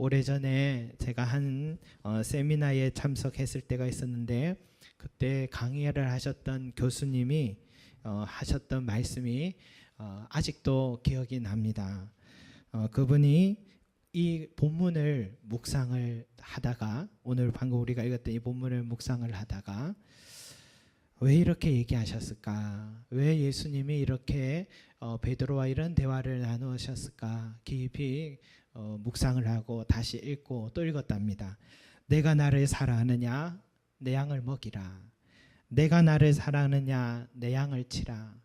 오래전에 제가 한 세미나에 참석했을 때가 있었는데, 그때 강의를 하셨던 교수님이 하셨던 말씀이 아직도 기억이 납니다. 그분이 이 본문을 묵상을 하다가, 오늘 방금 우리가 읽었던 이 본문을 묵상을 하다가 왜 이렇게 얘기하셨을까? 왜 예수님이 이렇게 베드로와 이런 대화를 나누셨을까? 깊이 묵상을 하고 다시 읽고 또 읽었답니다. 내가 나를 사랑하느냐? 내 양을 먹이라. 내가 나를 사랑하느냐? 내 양을 치라.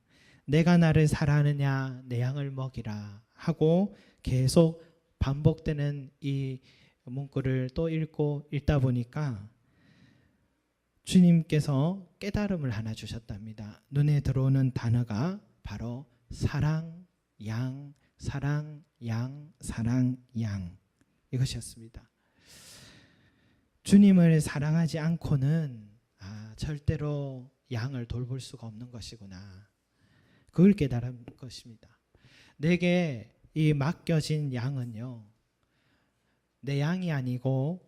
내가 나를 사랑하느냐? 내 양을 먹이라 하고 계속 반복되는 이 문구를 또 읽다 보니까 주님께서 깨달음을 하나 주셨답니다. 눈에 들어오는 단어가 바로 사랑, 양, 사랑, 양, 사랑, 양, 이것이었습니다. 주님을 사랑하지 않고는 절대로 양을 돌볼 수가 없는 것이구나, 그걸 깨달은 것입니다. 내게 이 맡겨진 양은요, 내 양이 아니고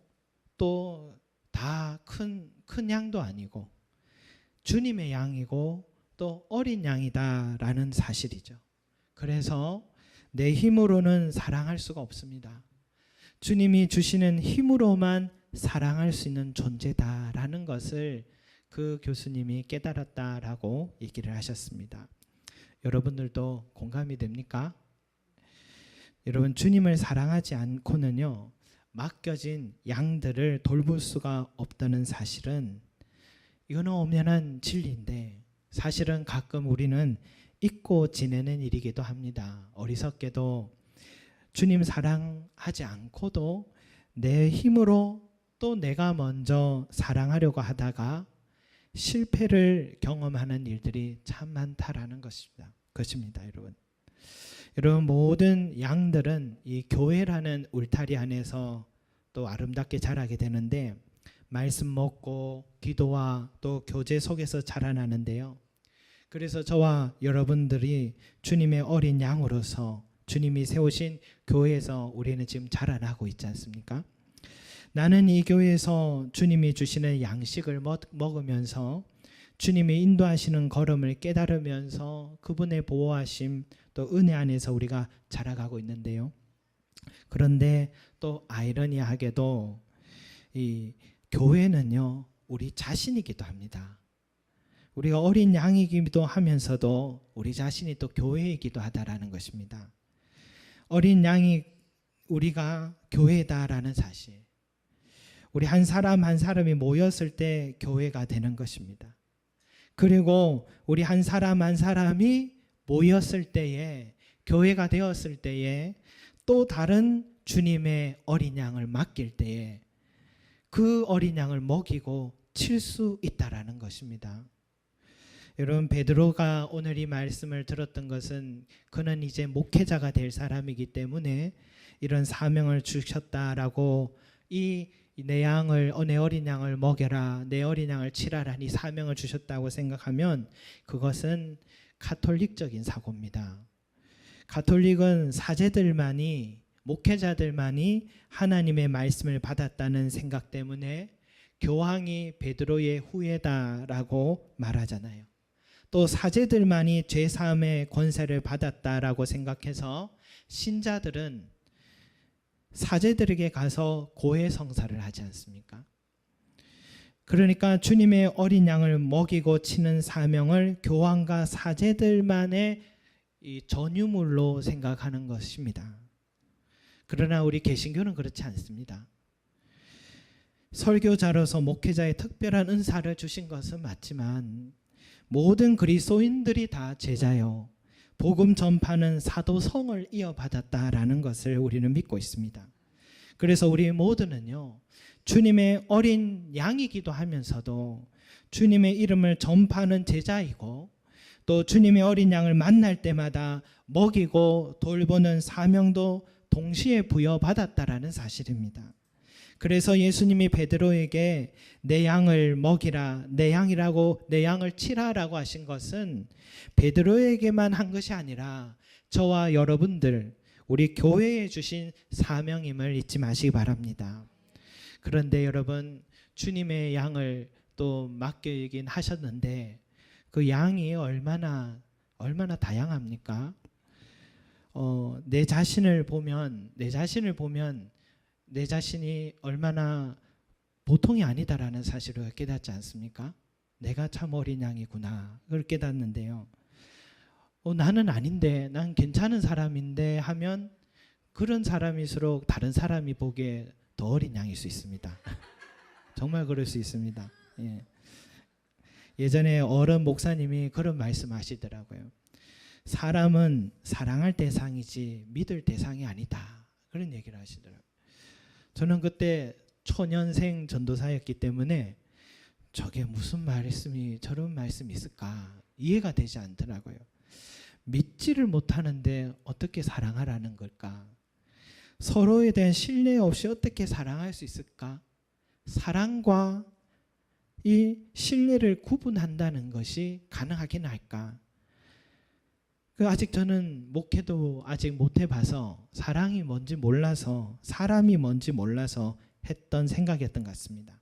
또 다 큰 양도 아니고 주님의 양이고 또 어린 양이다라는 사실이죠. 그래서 내 힘으로는 사랑할 수가 없습니다. 주님이 주시는 힘으로만 사랑할 수 있는 존재다라는 것을 그 교수님이 깨달았다라고 얘기를 하셨습니다. 여러분들도 공감이 됩니까? 여러분, 주님을 사랑하지 않고는요, 맡겨진 양들을 돌볼 수가 없다는 사실은, 이거는 엄연한 진리인데 사실은 가끔 우리는 잊고 지내는 일이기도 합니다. 어리석게도 주님 사랑하지 않고도 내 힘으로 또 내가 먼저 사랑하려고 하다가 실패를 경험하는 일들이 참 많다라는 것입니다, 여러분. 여러분, 모든 양들은 이 교회라는 울타리 안에서 또 아름답게 자라게 되는데, 말씀 먹고 기도와 또 교제 속에서 자라나는데요. 그래서 저와 여러분들이 주님의 어린 양으로서 주님이 세우신 교회에서 우리는 지금 자라나고 있지 않습니까? 나는 이 교회에서 주님이 주시는 양식을 먹으면서 주님이 인도하시는 걸음을 깨달으면서 그분의 보호하심 또 은혜 안에서 우리가 자라가고 있는데요. 그런데 또 아이러니하게도 이 교회는요, 우리 자신이기도 합니다. 우리가 어린 양이기도 하면서도 우리 자신이 또 교회이기도 하다라는 것입니다. 어린 양이 우리가 교회다라는 사실, 우리 한 사람 한 사람이 모였을 때 교회가 되는 것입니다. 그리고 우리 한 사람 한 사람이 모였을 때에, 교회가 되었을 때에, 또 다른 주님의 어린 양을 맡길 때에 그 어린 양을 먹이고 칠 수 있다라는 것입니다. 여러분, 베드로가 오늘 이 말씀을 들었던 것은 그는 이제 목회자가 될 사람이기 때문에 이런 사명을 주셨다라고, 내 어린 양을 먹여라, 내 어린 양을 치라라니 사명을 주셨다고 생각하면 그것은 가톨릭적인 사고입니다. 가톨릭은 사제들만이, 목회자들만이 하나님의 말씀을 받았다는 생각 때문에 교황이 베드로의 후예다라고 말하잖아요. 또 사제들만이 죄사함의 권세를 받았다라고 생각해서 신자들은 사제들에게 가서 고해성사를 하지 않습니까? 그러니까 주님의 어린 양을 먹이고 치는 사명을 교황과 사제들만의 이 전유물로 생각하는 것입니다. 그러나 우리 개신교는 그렇지 않습니다. 설교자로서 목회자의 특별한 은사를 주신 것은 맞지만 모든 그리스도인들이 다 제자요, 복음 전파는 사도성을 이어받았다라는 것을 우리는 믿고 있습니다. 그래서 우리 모두는요, 주님의 어린 양이기도 하면서도 주님의 이름을 전파하는 제자이고, 또 주님의 어린 양을 만날 때마다 먹이고 돌보는 사명도 동시에 부여받았다라는 사실입니다. 그래서 예수님이 베드로에게 내 양을 먹이라, 내 양을 치라라고 하신 것은 베드로에게만 한 것이 아니라 저와 여러분들, 우리 교회에 주신 사명임을 잊지 마시기 바랍니다. 그런데 여러분, 주님의 양을 또 맡기긴 하셨는데 그 양이 얼마나 다양합니까? 내 자신을 보면 내 자신이 얼마나 보통이 아니다라는 사실을 깨닫지 않습니까? 내가 참 어린 양이구나, 그걸 깨닫는데요. 나는 아닌데, 난 괜찮은 사람인데 하면 그런 사람일수록 다른 사람이 보기에 더 어린 양일 수 있습니다. 정말 그럴 수 있습니다. 예. 예전에 어른 목사님이 그런 말씀하시더라고요. 사람은 사랑할 대상이지 믿을 대상이 아니다, 그런 얘기를 하시더라고요. 저는 그때 초년생 전도사였기 때문에 저게 무슨 말씀이, 저런 말씀이 있을까 이해가 되지 않더라고요. 믿지를 못하는데 어떻게 사랑하라는 걸까? 서로에 대한 신뢰 없이 어떻게 사랑할 수 있을까? 사랑과 이 신뢰를 구분한다는 것이 가능하긴 할까? 아직 저는 목회도 아직 못 해봐서 사랑이 뭔지 몰라서, 사람이 뭔지 몰라서 했던 생각이었던 것 같습니다.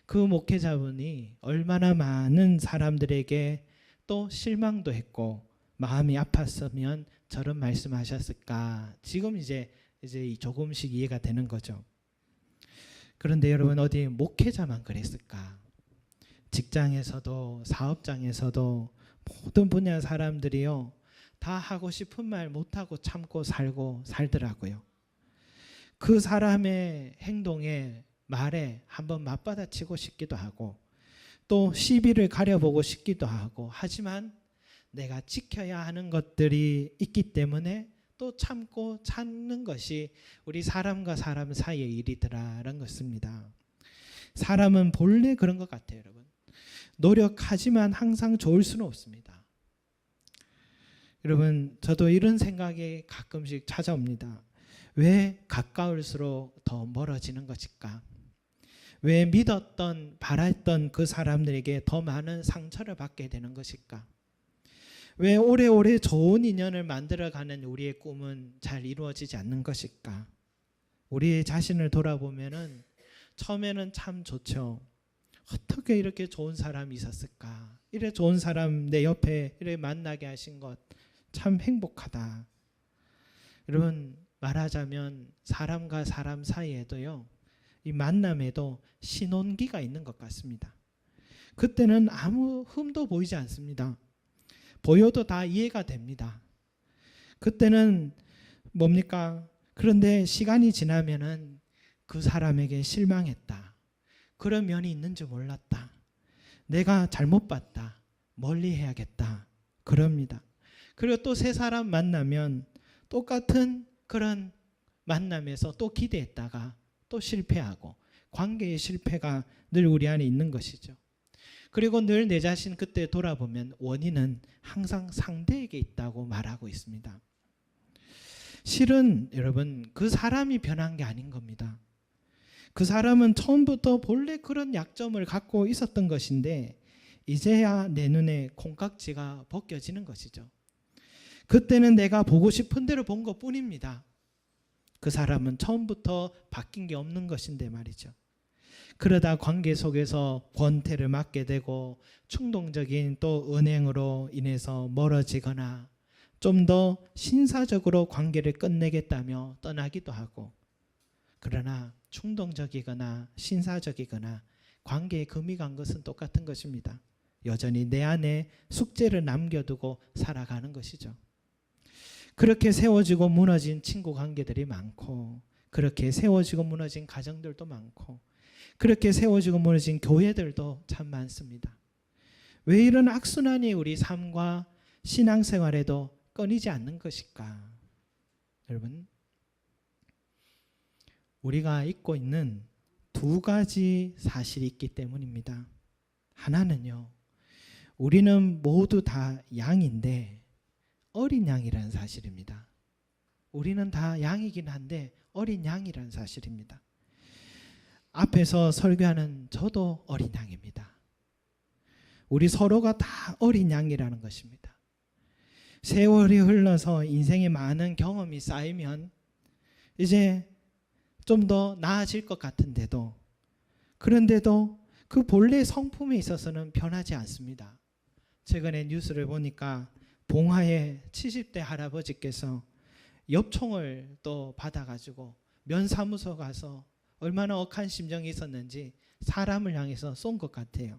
그 목회자분이 얼마나 많은 사람들에게 또 실망도 했고 마음이 아팠으면 저런 말씀하셨을까? 지금 이제 조금씩 이해가 되는 거죠. 그런데 여러분, 어디 목회자만 그랬을까? 직장에서도 사업장에서도 모든 분야 사람들이요, 다 하고 싶은 말 못하고 참고 살더라고요. 그 사람의 행동에, 말에 한번 맞받아치고 싶기도 하고 또 시비를 가려보고 싶기도 하고, 하지만 내가 지켜야 하는 것들이 있기 때문에 또 참고 찾는 것이 우리 사람과 사람 사이의 일이더라라는 것입니다. 사람은 본래 그런 것 같아요, 여러분. 노력하지만 항상 좋을 수는 없습니다. 여러분, 저도 이런 생각이 가끔씩 찾아옵니다. 왜 가까울수록 더 멀어지는 것일까? 왜 믿었던, 바랐던 그 사람들에게 더 많은 상처를 받게 되는 것일까? 왜 오래오래 좋은 인연을 만들어가는 우리의 꿈은 잘 이루어지지 않는 것일까? 우리 자신을 돌아보면은 처음에는 참 좋죠. 어떻게 이렇게 좋은 사람이 있었을까? 이래 좋은 사람 내 옆에 이래 만나게 하신 것 참 행복하다. 여러분, 말하자면 사람과 사람 사이에도요, 이 만남에도 신혼기가 있는 것 같습니다. 그때는 아무 흠도 보이지 않습니다. 보여도 다 이해가 됩니다. 그때는 뭡니까? 그런데 시간이 지나면은 그 사람에게 실망했다, 그런 면이 있는 줄 몰랐다, 내가 잘못 봤다, 멀리 해야겠다, 그럽니다. 그리고 또 새 사람 만나면 똑같은 그런 만남에서 또 기대했다가 또 실패하고, 관계의 실패가 늘 우리 안에 있는 것이죠. 그리고 늘 내 자신 그때 돌아보면 원인은 항상 상대에게 있다고 말하고 있습니다. 실은 여러분, 그 사람이 변한 게 아닌 겁니다. 그 사람은 처음부터 본래 그런 약점을 갖고 있었던 것인데 이제야 내 눈에 콩깍지가 벗겨지는 것이죠. 그때는 내가 보고 싶은 대로 본 것뿐입니다. 그 사람은 처음부터 바뀐 게 없는 것인데 말이죠. 그러다 관계 속에서 권태를 맞게 되고 충동적인 또 은행으로 인해서 멀어지거나 좀 더 신사적으로 관계를 끝내겠다며 떠나기도 하고, 그러나 충동적이거나 신사적이거나 관계에 금이 간 것은 똑같은 것입니다. 여전히 내 안에 숙제를 남겨두고 살아가는 것이죠. 그렇게 세워지고 무너진 친구 관계들이 많고, 그렇게 세워지고 무너진 가정들도 많고, 그렇게 세워지고 무너진 교회들도 참 많습니다. 왜 이런 악순환이 우리 삶과 신앙생활에도 끊이지 않는 것일까? 여러분, 우리가 잊고 있는 두 가지 사실이 있기 때문입니다. 하나는요, 우리는 모두 다 양인데 어린 양이라는 사실입니다. 우리는 다 양이긴 한데 어린 양이라는 사실입니다. 앞에서 설교하는 저도 어린 양입니다. 우리 서로가 다 어린 양이라는 것입니다. 세월이 흘러서 인생에 많은 경험이 쌓이면 이제 좀 더 나아질 것 같은데도, 그런데도 그 본래 성품에 있어서는 변하지 않습니다. 최근에 뉴스를 보니까 봉화의 70대 할아버지께서 엽총을 또 받아가지고 면사무소 가서 얼마나 억한 심정이 있었는지 사람을 향해서 쏜 것 같아요.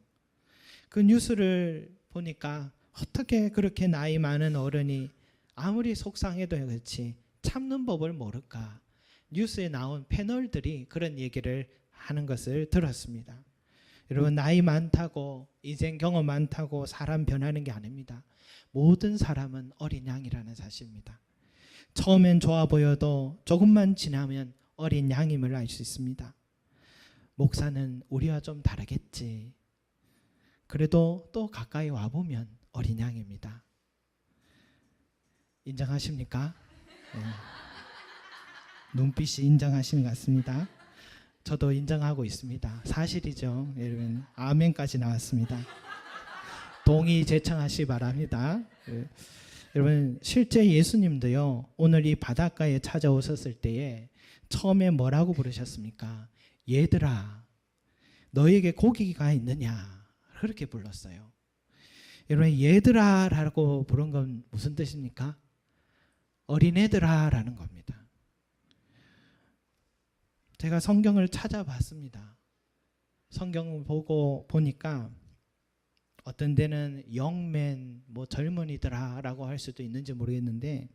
그 뉴스를 보니까 어떻게 그렇게 나이 많은 어른이 아무리 속상해도 그렇지 참는 법을 모를까. 뉴스에 나온 패널들이 그런 얘기를 하는 것을 들었습니다. 여러분, 나이 많다고 인생 경험 많다고 사람 변하는 게 아닙니다. 모든 사람은 어린 양이라는 사실입니다. 처음엔 좋아 보여도 조금만 지나면 어린 양임을 알 수 있습니다. 목사는 우리와 좀 다르겠지. 그래도 또 가까이 와보면 어린 양입니다. 인정하십니까? 네. 눈빛이 인정하시는 것 같습니다. 저도 인정하고 있습니다. 사실이죠. 여러분, 아멘까지 나왔습니다. 동의 제청하시 바랍니다. 여러분, 실제 예수님도요, 오늘 이 바닷가에 찾아오셨을 때에 처음에 뭐라고 부르셨습니까? 얘들아, 너에게 고기가 있느냐? 그렇게 불렀어요. 여러분, 얘들아라고 부른 건 무슨 뜻입니까? 어린애들아라는 겁니다. 제가 성경을 찾아봤습니다. 성경을 보니까 어떤 데는 영맨, 뭐 젊은이들아라고 할 수도 있는지 모르겠는데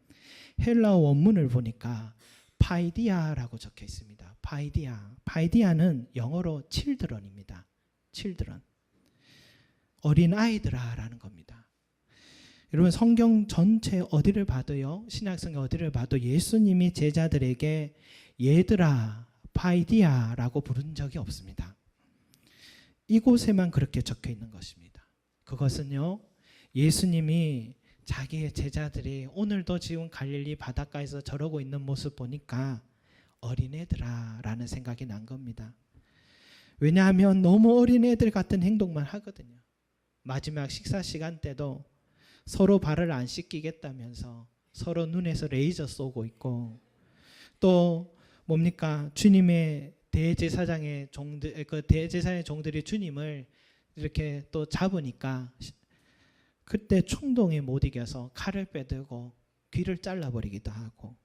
헬라어 원문을 보니까 파이디아라고 적혀 있습니다. 파이디아는 영어로 children입니다. children. 어린 아이들아라는 겁니다. 여러분, 성경 전체 어디를 봐도요, 신약성경 어디를 봐도 예수님이 제자들에게 얘들아, 파이디아라고 부른 적이 없습니다. 이곳에만 그렇게 적혀 있는 것입니다. 그것은요, 예수님이 자기의 제자들이 오늘도 지금 갈릴리 바닷가에서 저러고 있는 모습 보니까 어린애들아 라는 생각이 난 겁니다. 왜냐하면 너무 어린애들 같은 행동만 하거든요. 마지막 식사 시간 때도 서로 발을 안 씻기겠다면서 서로 눈에서 레이저 쏘고 있고, 또 뭡니까? 주님의 대제사장의 종들, 그 대제사장의 종들이 주님을 이렇게 또 잡으니까 그때 충동에 못 이겨서 칼을 빼들고 귀를 잘라버리기도 하고,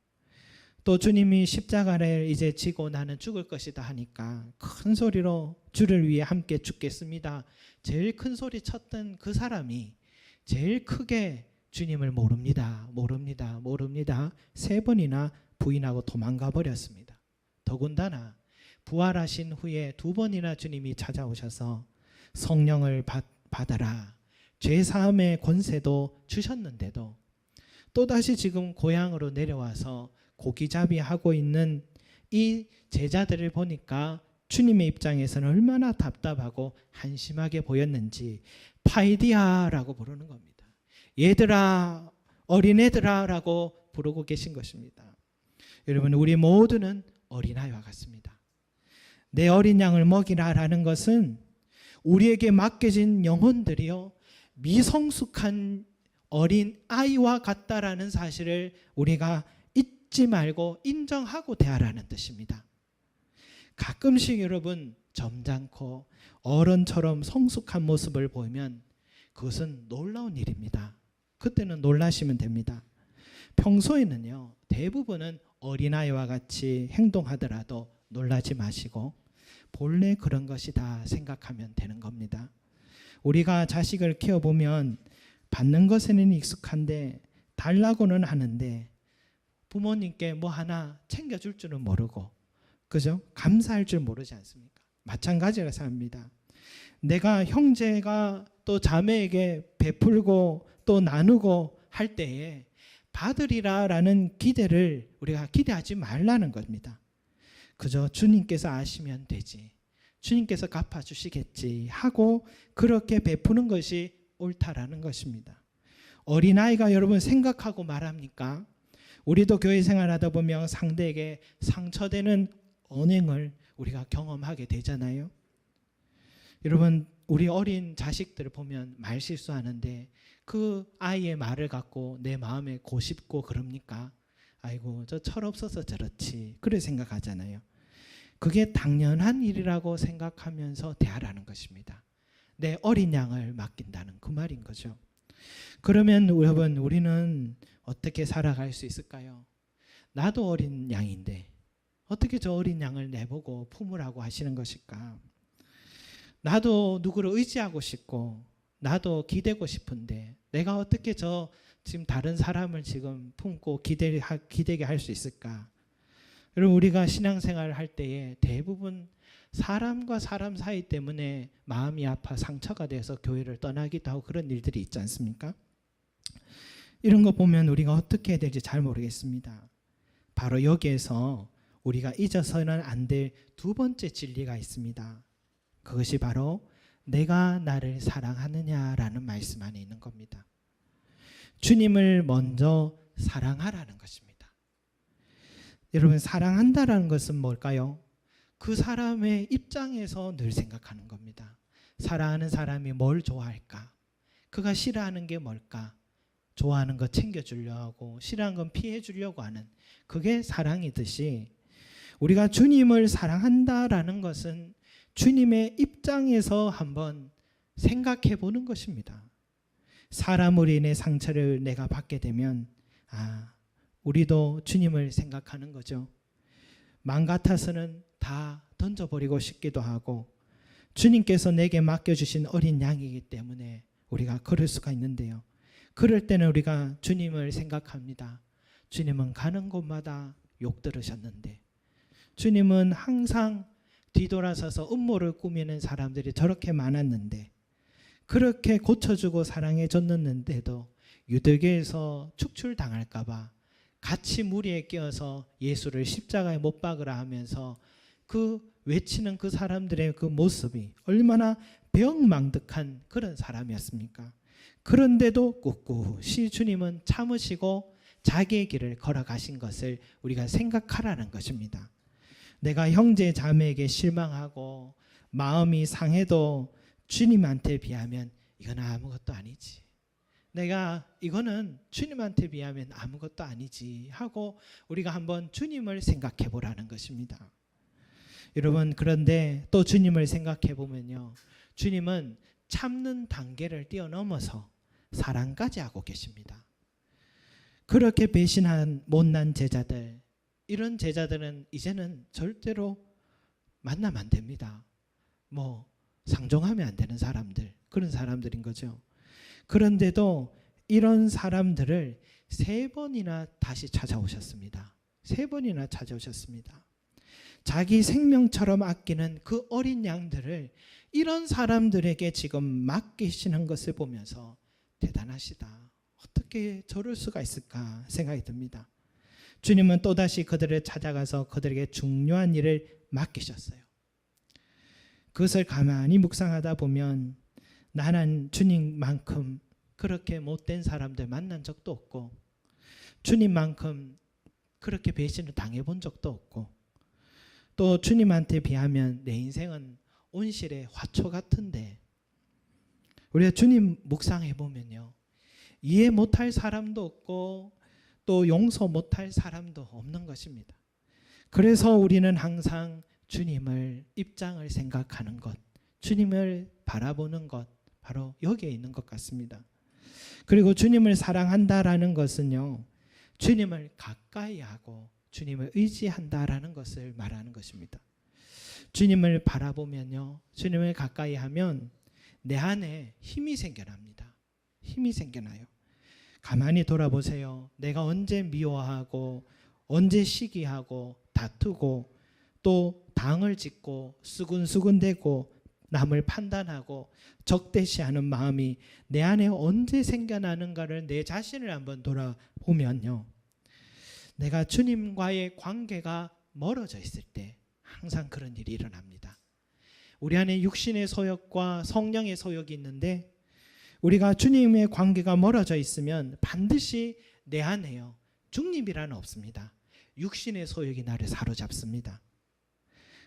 또 주님이 십자가를 이제 지고 나는 죽을 것이다 하니까 큰 소리로 주를 위해 함께 죽겠습니다. 제일 큰 소리 쳤던 그 사람이 제일 크게 주님을 모릅니다. 3번이나 부인하고 도망가 버렸습니다. 더군다나 부활하신 후에 2번이나 주님이 찾아오셔서 성령을 받아라, 죄사함의 권세도 주셨는데도 또다시 지금 고향으로 내려와서 고기잡이 하고 있는 이 제자들을 보니까 주님의 입장에서는 얼마나 답답하고 한심하게 보였는지 파이디아라고 부르는 겁니다. 얘들아, 어린애들아 라고 부르고 계신 것입니다. 여러분, 우리 모두는 어린아이와 같습니다. 내 어린 양을 먹이라라는 것은 우리에게 맡겨진 영혼들이요, 미성숙한 어린 아이와 같다라는 사실을 우리가 잊지 말고 인정하고 대하라는 뜻입니다. 가끔씩 여러분 점잖고 어른처럼 성숙한 모습을 보이면 그것은 놀라운 일입니다. 그때는 놀라시면 됩니다. 평소에는요, 대부분은 어린아이와 같이 행동하더라도 놀라지 마시고 본래 그런 것이다 생각하면 되는 겁니다. 우리가 자식을 키워보면 받는 것에는 익숙한데 달라고는 하는데 부모님께 뭐 하나 챙겨줄 줄은 모르고, 그죠? 감사할 줄 모르지 않습니까? 마찬가지라 생각합니다. 내가 형제가 또 자매에게 베풀고 또 나누고 할 때에 받으리라라는 기대를 우리가 기대하지 말라는 겁니다. 그저 주님께서 아시면 되지, 주님께서 갚아주시겠지 하고 그렇게 베푸는 것이 옳다라는 것입니다. 어린아이가 여러분 생각하고 말합니까? 우리도 교회 생활하다 보면 상대에게 상처되는 언행을 우리가 경험하게 되잖아요. 여러분, 우리 어린 자식들을 보면 말 실수하는데 그 아이의 말을 갖고 내 마음에 고쉽고 그럽니까? 아이고 저 철없어서 저렇지, 그래 생각하잖아요. 그게 당연한 일이라고 생각하면서 대하라는 것입니다. 내 어린 양을 맡긴다는 그 말인 거죠. 그러면 여러분, 우리는 어떻게 살아갈 수 있을까요? 나도 어린 양인데 어떻게 저 어린 양을 내보고 품으라고 하시는 것일까? 나도 누구를 의지하고 싶고 나도 기대고 싶은데 내가 어떻게 저 지금 다른 사람을 지금 품고 기대게 할 수 있을까? 여러분, 우리가 신앙생활을 할 때에 대부분 사람과 사람 사이 때문에 마음이 아파 상처가 돼서 교회를 떠나기도 하고 그런 일들이 있지 않습니까? 이런 거 보면 우리가 어떻게 해야 될지 잘 모르겠습니다. 바로 여기에서 우리가 잊어서는 안 될 두 번째 진리가 있습니다. 그것이 바로 내가 나를 사랑하느냐라는 말씀 안에 있는 겁니다. 주님을 먼저 사랑하라는 것입니다. 여러분, 사랑한다라는 것은 뭘까요? 그 사람의 입장에서 늘 생각하는 겁니다. 사랑하는 사람이 뭘 좋아할까? 그가 싫어하는 게 뭘까? 좋아하는 거 챙겨주려고 하고 싫어하는 건 피해주려고 하는, 그게 사랑이듯이 우리가 주님을 사랑한다라는 것은 주님의 입장에서 한번 생각해 보는 것입니다. 사람으로 인해 상처를 내가 받게 되면 우리도 주님을 생각하는 거죠. 마음 같아서는 다 던져버리고 싶기도 하고 주님께서 내게 맡겨주신 어린 양이기 때문에 우리가 그럴 수가 있는데요. 그럴 때는 우리가 주님을 생각합니다. 주님은 가는 곳마다 욕 들으셨는데, 주님은 항상 뒤돌아서서 음모를 꾸미는 사람들이 저렇게 많았는데, 그렇게 고쳐주고 사랑해 줬는데도 유대교에서 축출당할까 봐 같이 무리에 끼어서 예수를 십자가에 못 박으라 하면서 그 외치는 그 사람들의 그 모습이 얼마나 배은망덕한 그런 사람이었습니까? 그런데도 꿋꿋이 주님은 참으시고 자기의 길을 걸어가신 것을 우리가 생각하라는 것입니다. 내가 형제 자매에게 실망하고 마음이 상해도 주님한테 비하면 이건 아무것도 아니지, 내가 이거는 주님한테 비하면 아무것도 아니지 하고 우리가 한번 주님을 생각해 보라는 것입니다. 여러분, 그런데 또 주님을 생각해 보면요, 주님은 참는 단계를 뛰어넘어서 사랑까지 하고 계십니다. 그렇게 배신한 못난 제자들, 이런 제자들은 이제는 절대로 만나면 안 됩니다. 상종하면 안 되는 사람들, 그런 사람들인 거죠. 그런데도 이런 사람들을 3번이나 다시 찾아오셨습니다. 3번이나 찾아오셨습니다. 자기 생명처럼 아끼는 그 어린 양들을 이런 사람들에게 지금 맡기시는 것을 보면서 대단하시다, 어떻게 저럴 수가 있을까 생각이 듭니다. 주님은 또다시 그들을 찾아가서 그들에게 중요한 일을 맡기셨어요. 그것을 가만히 묵상하다 보면 나는 주님만큼 그렇게 못된 사람들 만난 적도 없고 주님만큼 그렇게 배신을 당해본 적도 없고 또 주님한테 비하면 내 인생은 온실의 화초 같은데, 우리가 주님 묵상해 보면요, 이해 못할 사람도 없고 또 용서 못할 사람도 없는 것입니다. 그래서 우리는 항상 주님을 입장을 생각하는 것, 주님을 바라보는 것, 바로 여기에 있는 것 같습니다. 그리고 주님을 사랑한다라는 것은요, 주님을 가까이 하고 주님을 의지한다라는 것을 말하는 것입니다. 주님을 바라보면요, 주님을 가까이 하면 내 안에 힘이 생겨납니다. 힘이 생겨나요. 가만히 돌아보세요. 내가 언제 미워하고 언제 시기하고 다투고 또 당을 짓고 수군수군대고 남을 판단하고 적대시하는 마음이 내 안에 언제 생겨나는가를 내 자신을 한번 돌아보면요, 내가 주님과의 관계가 멀어져 있을 때 항상 그런 일이 일어납니다. 우리 안에 육신의 소욕과 성령의 소욕이 있는데 우리가 주님의 관계가 멀어져 있으면 반드시 내 안에요, 중립이라는 없습니다. 육신의 소욕이 나를 사로잡습니다.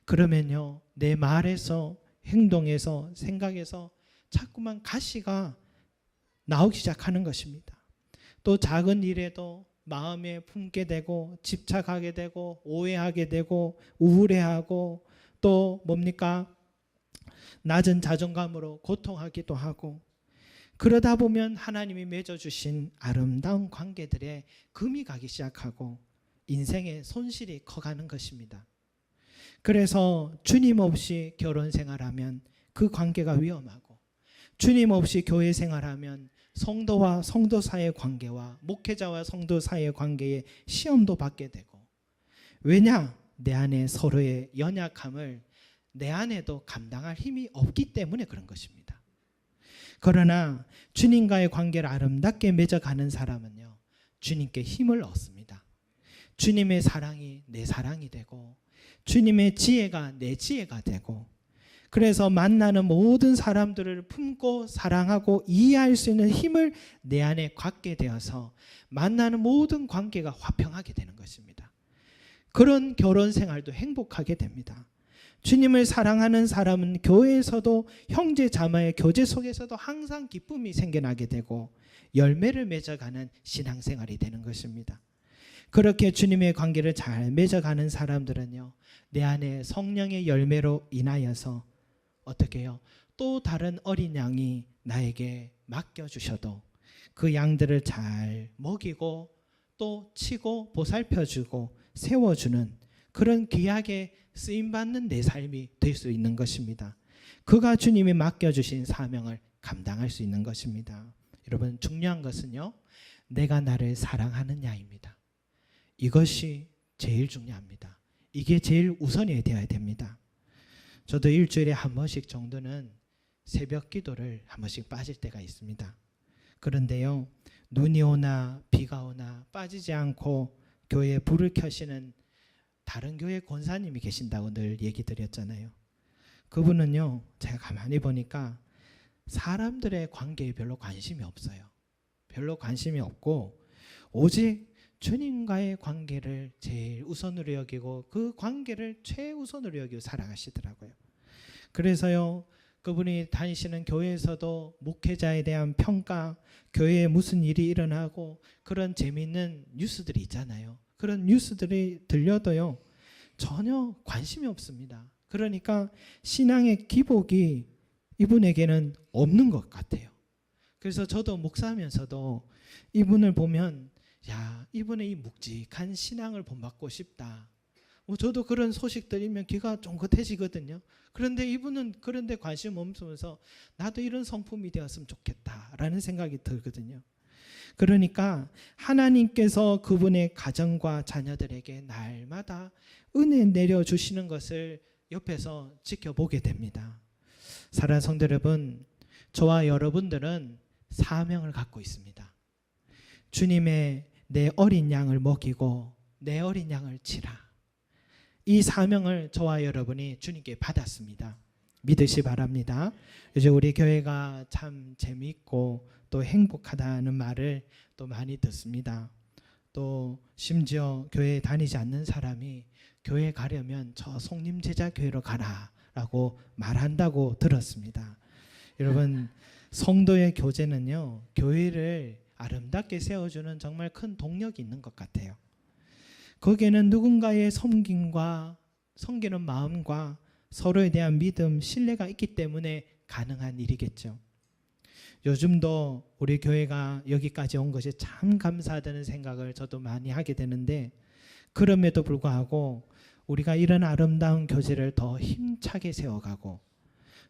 그러면요, 내 말에서 행동에서 생각에서 자꾸만 가시가 나오기 시작하는 것입니다. 또 작은 일에도 마음에 품게 되고 집착하게 되고 오해하게 되고 우울해하고 또 뭡니까? 낮은 자존감으로 고통하기도 하고, 그러다 보면 하나님이 맺어주신 아름다운 관계들에 금이 가기 시작하고 인생의 손실이 커가는 것입니다. 그래서 주님 없이 결혼 생활하면 그 관계가 위험하고, 주님 없이 교회 생활하면 성도와 성도 사이의 관계와 목회자와 성도 사이의 관계에 시험도 받게 되고, 왜냐? 내 안에 서로의 연약함을 내 안에도 감당할 힘이 없기 때문에 그런 것입니다. 그러나 주님과의 관계를 아름답게 맺어가는 사람은요, 주님께 힘을 얻습니다. 주님의 사랑이 내 사랑이 되고 주님의 지혜가 내 지혜가 되고, 그래서 만나는 모든 사람들을 품고 사랑하고 이해할 수 있는 힘을 내 안에 갖게 되어서 만나는 모든 관계가 화평하게 되는 것입니다. 그런 결혼 생활도 행복하게 됩니다. 주님을 사랑하는 사람은 교회에서도 형제 자매의 교제 속에서도 항상 기쁨이 생겨나게 되고 열매를 맺어가는 신앙생활이 되는 것입니다. 그렇게 주님의 관계를 잘 맺어가는 사람들은요, 내 안에 성령의 열매로 인하여서 어떻게 해요? 또 다른 어린 양이 나에게 맡겨주셔도 그 양들을 잘 먹이고 또 치고 보살펴주고 세워주는 그런 귀하게 쓰임받는 내 삶이 될 수 있는 것입니다. 그가 주님이 맡겨주신 사명을 감당할 수 있는 것입니다. 여러분, 중요한 것은요, 내가 나를 사랑하느냐입니다. 이것이 제일 중요합니다. 이게 제일 우선이 되어야 됩니다. 저도 일주일에 한 번씩 정도는 새벽 기도를 한 번씩 빠질 때가 있습니다. 그런데요, 눈이 오나 비가 오나 빠지지 않고 교회에 불을 켜시는 다른 교회 권사님이 계신다고 늘 얘기 드렸잖아요. 그분은요, 제가 가만히 보니까 사람들의 관계에 별로 관심이 없어요. 별로 관심이 없고 오직 주님과의 관계를 제일 우선으로 여기고 그 관계를 최우선으로 여기고 살아가시더라고요. 그래서요, 그분이 다니시는 교회에서도 목회자에 대한 평가, 교회에 무슨 일이 일어나고 그런 재미있는 뉴스들이 있잖아요. 그런 뉴스들이 들려도요, 전혀 관심이 없습니다. 그러니까 신앙의 기복이 이분에게는 없는 것 같아요. 그래서 저도 목사하면서도 이분을 보면, 야, 이분의 이 묵직한 신앙을 본받고 싶다. 저도 그런 소식 들으면 귀가 쫑긋해지거든요. 그런데 이분은 그런데 관심 없으면서 나도 이런 성품이 되었으면 좋겠다라는 생각이 들거든요. 그러니까 하나님께서 그분의 가정과 자녀들에게 날마다 은혜 내려주시는 것을 옆에서 지켜보게 됩니다. 사랑하는 성도 여러분, 저와 여러분들은 사명을 갖고 있습니다. 주님의 내 어린 양을 먹이고 내 어린 양을 치라. 이 사명을 저와 여러분이 주님께 받았습니다. 믿으시 바랍니다. 요즘 우리 교회가 참 재미있고 또 행복하다는 말을 또 많이 듣습니다. 또 심지어 교회에 다니지 않는 사람이 교회 가려면 저 송림제자교회로 가라 라고 말한다고 들었습니다. 여러분, 성도의 교제는요, 교회를 아름답게 세워주는 정말 큰 동력이 있는 것 같아요. 거기에는 누군가의 섬기는 마음과 서로에 대한 믿음, 신뢰가 있기 때문에 가능한 일이겠죠. 요즘도 우리 교회가 여기까지 온 것이 참 감사하다는 생각을 저도 많이 하게 되는데, 그럼에도 불구하고 우리가 이런 아름다운 교제를 더 힘차게 세워가고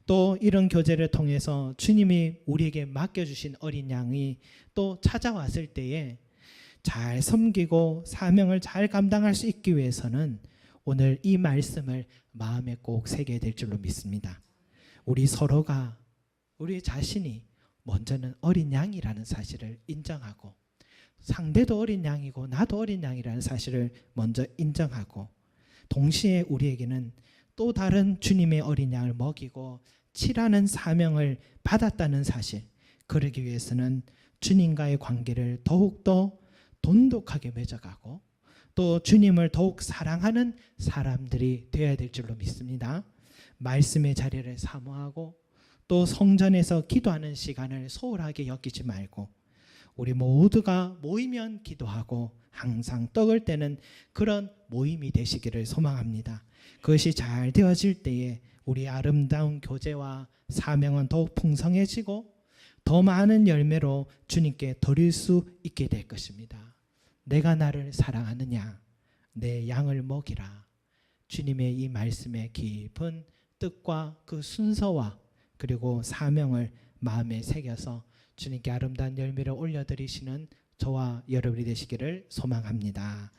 또 이런 교제를 통해서 주님이 우리에게 맡겨주신 어린 양이 또 찾아왔을 때에 잘 섬기고 사명을 잘 감당할 수 있기 위해서는 오늘 이 말씀을 마음에 꼭 새겨야 될 줄로 믿습니다. 우리 서로가, 우리 자신이 먼저는 어린 양이라는 사실을 인정하고, 상대도 어린 양이고 나도 어린 양이라는 사실을 먼저 인정하고, 동시에 우리에게는 또 다른 주님의 어린 양을 먹이고 치라는 사명을 받았다는 사실, 그러기 위해서는 주님과의 관계를 더욱더 돈독하게 맺어가고 또 주님을 더욱 사랑하는 사람들이 되어야 될 줄로 믿습니다. 말씀의 자리를 사모하고 또 성전에서 기도하는 시간을 소홀하게 여기지 말고 우리 모두가 모이면 기도하고 항상 떡을 떼는 그런 모임이 되시기를 소망합니다. 그것이 잘 되어질 때에 우리 아름다운 교제와 사명은 더욱 풍성해지고 더 많은 열매로 주님께 드릴 수 있게 될 것입니다. 내가 나를 사랑하느냐? 내 양을 먹이라. 주님의 이 말씀의 깊은 뜻과 그 순서와 그리고 사명을 마음에 새겨서 주님께 아름다운 열매를 올려드리시는 저와 여러분이 되시기를 소망합니다.